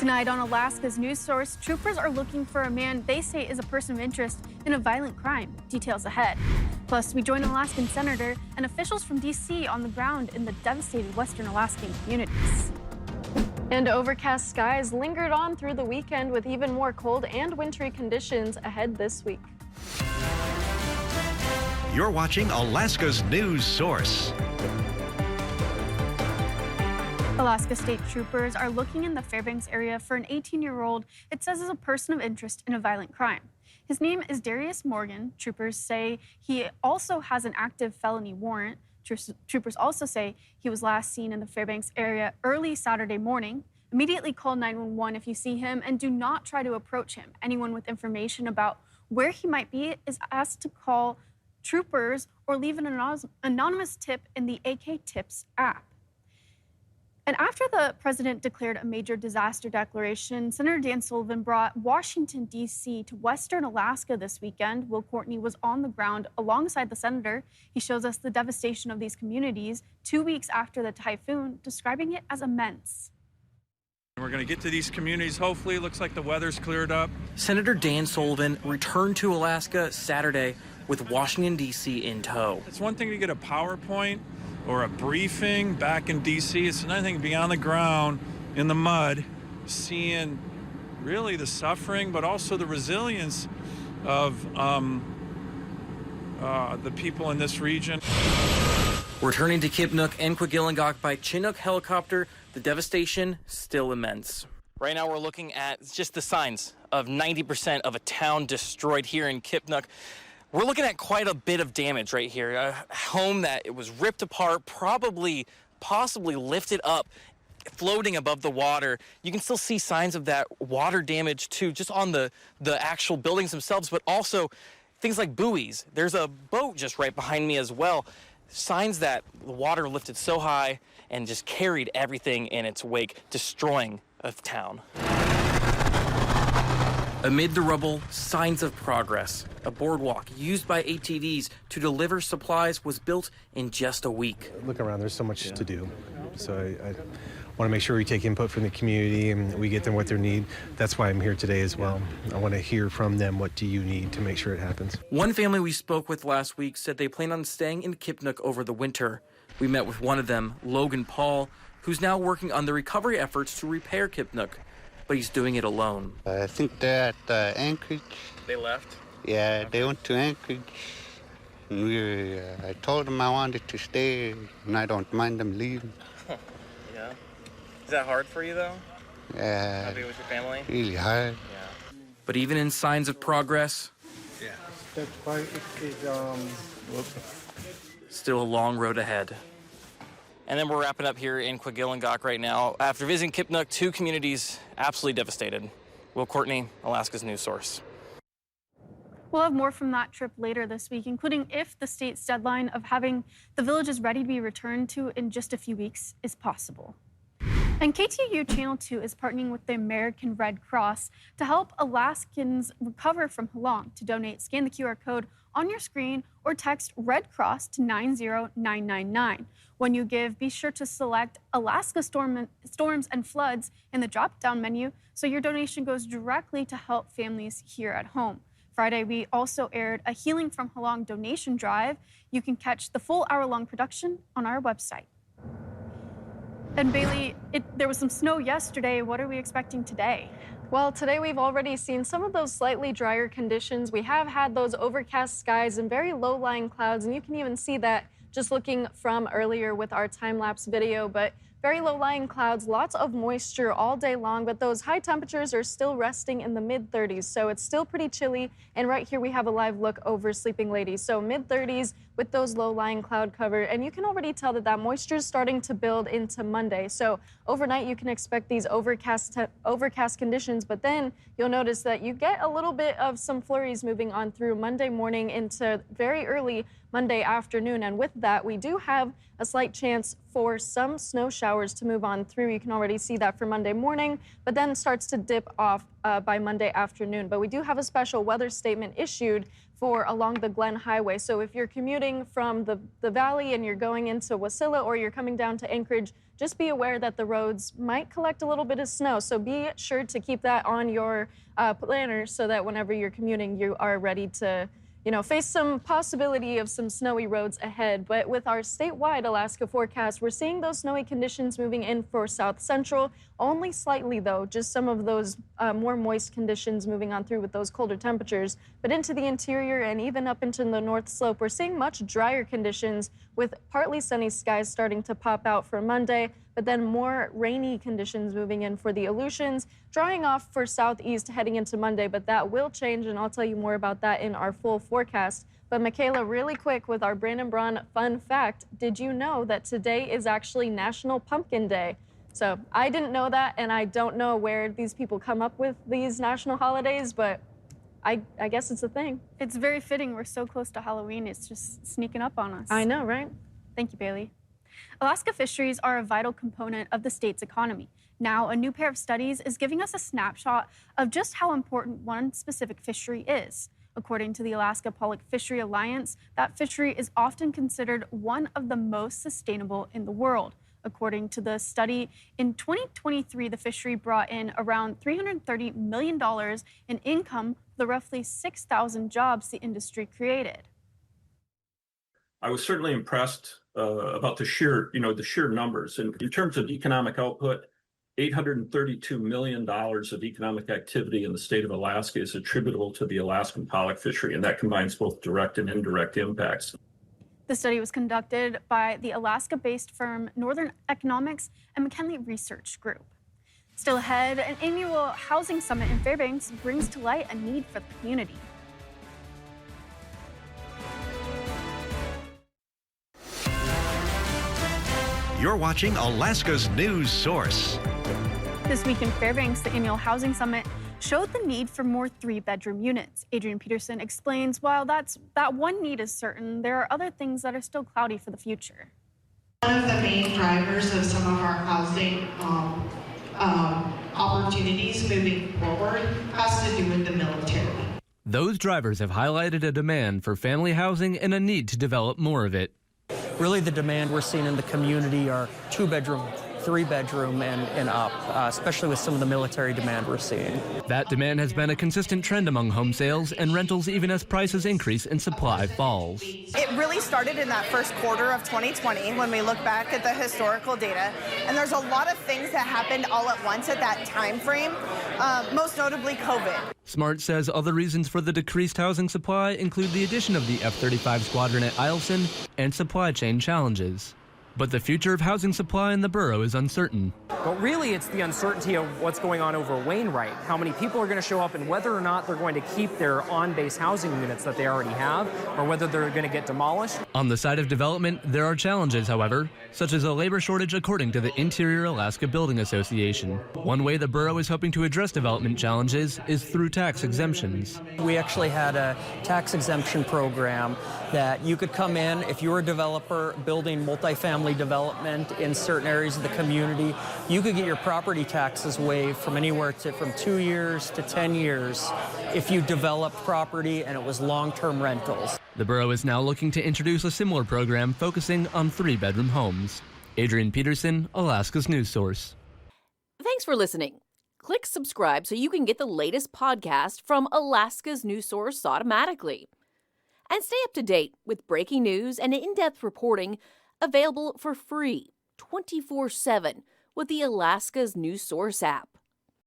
Tonight on Alaska's news source, troopers are looking for a man they say is a person of interest in a violent crime. Details ahead. Plus, we join an Alaskan senator and officials from D.C. on the ground in the devastated Western Alaskan communities. And overcast skies lingered on through the weekend with even more cold and wintry conditions ahead this week. You're watching Alaska's news source. Alaska State Troopers are looking in the Fairbanks area for an 18-year-old it says is a person of interest in a violent crime. His name is Darius Morgan. Troopers say he also has an active felony warrant. Troopers also say he was last seen in the Fairbanks area early Saturday morning. Immediately call 911 if you see him and do not try to approach him. Anyone with information about where he might be is asked to call troopers or leave an anonymous tip in the AK Tips app. And after the president declared a major disaster declaration, Senator Dan Sullivan brought Washington, D.C. to Western Alaska this weekend. Will Courtney was on the ground alongside the senator. He shows us the devastation of these communities 2 weeks after the typhoon, describing it as immense. We're going to get to these communities. Hopefully, it looks like the weather's cleared up. Senator Dan Sullivan returned to Alaska Saturday with Washington, D.C. in tow. It's one thing to get a PowerPoint or a briefing back in D.C. It's another thing to be on the ground in the mud, seeing really the suffering, but also the resilience of the people in this region. Returning to Kipnuk and Kwagilingok by Chinook helicopter, the devastation still immense. Right now we're looking at just the signs of 90% of a town destroyed here in Kipnuk. We're looking at quite a bit of damage right here. A home that it was ripped apart, possibly lifted up, floating above the water. You can still see signs of that water damage too, just on the actual buildings themselves, but also things like buoys. There's a boat just right behind me as well. Signs that the water lifted so high and just carried everything in its wake, destroying a town. Amid the rubble, signs of progress. A boardwalk used by ATVs to deliver supplies was built in just a week. Look around, there's so much to do. So I want to make sure we take input from the community and we get them what they need. That's why I'm here today as well. I want to hear from them, what do you need to make sure it happens. One family we spoke with last week said they plan on staying in Kipnuk over the winter. We met with one of them, Logan Paul, who's now working on the recovery efforts to repair Kipnuk. But he's doing it alone. I think they're at Anchorage. They left? Yeah, they went to Anchorage. And I told them I wanted to stay, and I don't mind them leaving. Yeah. Is that hard for you, though? Yeah. Not being with your family? Really hard. Yeah. But even in signs of progress, still a long road ahead. And then we're wrapping up here in Kwagilingok right now. After visiting Kipnuk, two communities absolutely devastated. Will Courtney, Alaska's news source. We'll have more from that trip later this week, including if the state's deadline of having the villages ready to be returned to in just a few weeks is possible. And KTU Channel 2 is partnering with the American Red Cross to help Alaskans recover from Halong. To donate, scan the QR code on your screen or text Red Cross to 90999. When you give, be sure to select Alaska storms and floods in the drop-down menu so your donation goes directly to help families here at home. Friday, we also aired a Healing from Halong donation drive. You can catch the full hour-long production on our website. And Bailey, there was some snow yesterday. What are we expecting today? Well, today we've already seen some of those slightly drier conditions. We have had those overcast skies and very low-lying clouds, and you can even see that just looking from earlier with our time-lapse video, but very low-lying clouds, lots of moisture all day long, but those high temperatures are still resting in the mid-30s, so it's still pretty chilly. And right here we have a live look over Sleeping Lady, so mid-30s with those low-lying cloud cover, and you can already tell that moisture is starting to build into Monday. So overnight you can expect these overcast conditions, but then you'll notice that you get a little bit of some flurries moving on through Monday morning into very early Monday afternoon, and with that we do have a slight chance for some snow showers to move on through. You can already see that for Monday morning, but then it starts to dip off by Monday afternoon. But we do have a special weather statement issued for along the Glen Highway. So if you're commuting from the valley and you're going into Wasilla or you're coming down to Anchorage, just be aware that the roads might collect a little bit of snow. So be sure to keep that on your planner so that whenever you're commuting, you are ready to face some possibility of some snowy roads ahead. But with our statewide Alaska forecast, we're seeing those snowy conditions moving in for South Central, only slightly though, just some of those more moist conditions moving on through with those colder temperatures. But into the interior and even up into the North Slope, we're seeing much drier conditions with partly sunny skies starting to pop out for Monday, but then more rainy conditions moving in for the Aleutians, drying off for southeast heading into Monday, but that will change, and I'll tell you more about that in our full forecast. But Michaela, really quick with our Brandon Braun fun fact, did you know that today is actually National Pumpkin Day? So I didn't know that, and I don't know where these people come up with these national holidays, but I guess it's a thing. It's very fitting. We're so close to Halloween. It's just sneaking up on us. I know, right? Thank you, Bailey. Alaska fisheries are a vital component of the state's economy. Now, a new pair of studies is giving us a snapshot of just how important one specific fishery is. According to the Alaska Pollock Fishery Alliance, that fishery is often considered one of the most sustainable in the world. According to the study, in 2023, the fishery brought in around $330 million in income for the roughly 6,000 jobs the industry created. I was certainly impressed about the sheer numbers. And in terms of economic output, $832 million of economic activity in the state of Alaska is attributable to the Alaskan pollock fishery, and that combines both direct and indirect impacts. The study was conducted by the Alaska-based firm Northern Economics and McKinley Research Group. Still ahead, an annual housing summit in Fairbanks brings to light a need for the community. You're watching Alaska's news source. This week in Fairbanks, the annual housing summit showed the need for more 3-bedroom units. Adrian Peterson explains while that one need is certain, there are other things that are still cloudy for the future. One of the main drivers of some of our housing opportunities moving forward has to do with the military. Those drivers have highlighted a demand for family housing and a need to develop more of it. Really, the demand we're seeing in the community are 2-bedroom, 3-bedroom and up, especially with some of the military demand we're seeing. That demand has been a consistent trend among home sales and rentals even as prices increase and supply falls. It really started in that first quarter of 2020 when we look back at the historical data, and there's a lot of things that happened all at once at that time frame, most notably COVID. Smart says other reasons for the decreased housing supply include the addition of the F-35 squadron at Eielson and supply chain challenges. But the future of housing supply in the borough is uncertain. But really, it's the uncertainty of what's going on over Wainwright, how many people are going to show up and whether or not they're going to keep their on-base housing units that they already have or whether they're going to get demolished. On the side of development, there are challenges, however, such as a labor shortage according to the Interior Alaska Building Association. One way the borough is hoping to address development challenges is through tax exemptions. We actually had a tax exemption program that you could come in if you were a developer building multifamily development in certain areas of the community. You could get your property taxes waived from anywhere from 2 years to 10 years if you developed property and it was long-term rentals. The borough is now looking to introduce a similar program focusing on 3-bedroom homes. Adrian Peterson, Alaska's news source. Thanks for listening. Click subscribe so you can get the latest podcast from Alaska's news source automatically. And stay up to date with breaking news and in-depth reporting available for free 24/7 with the Alaska's News Source app.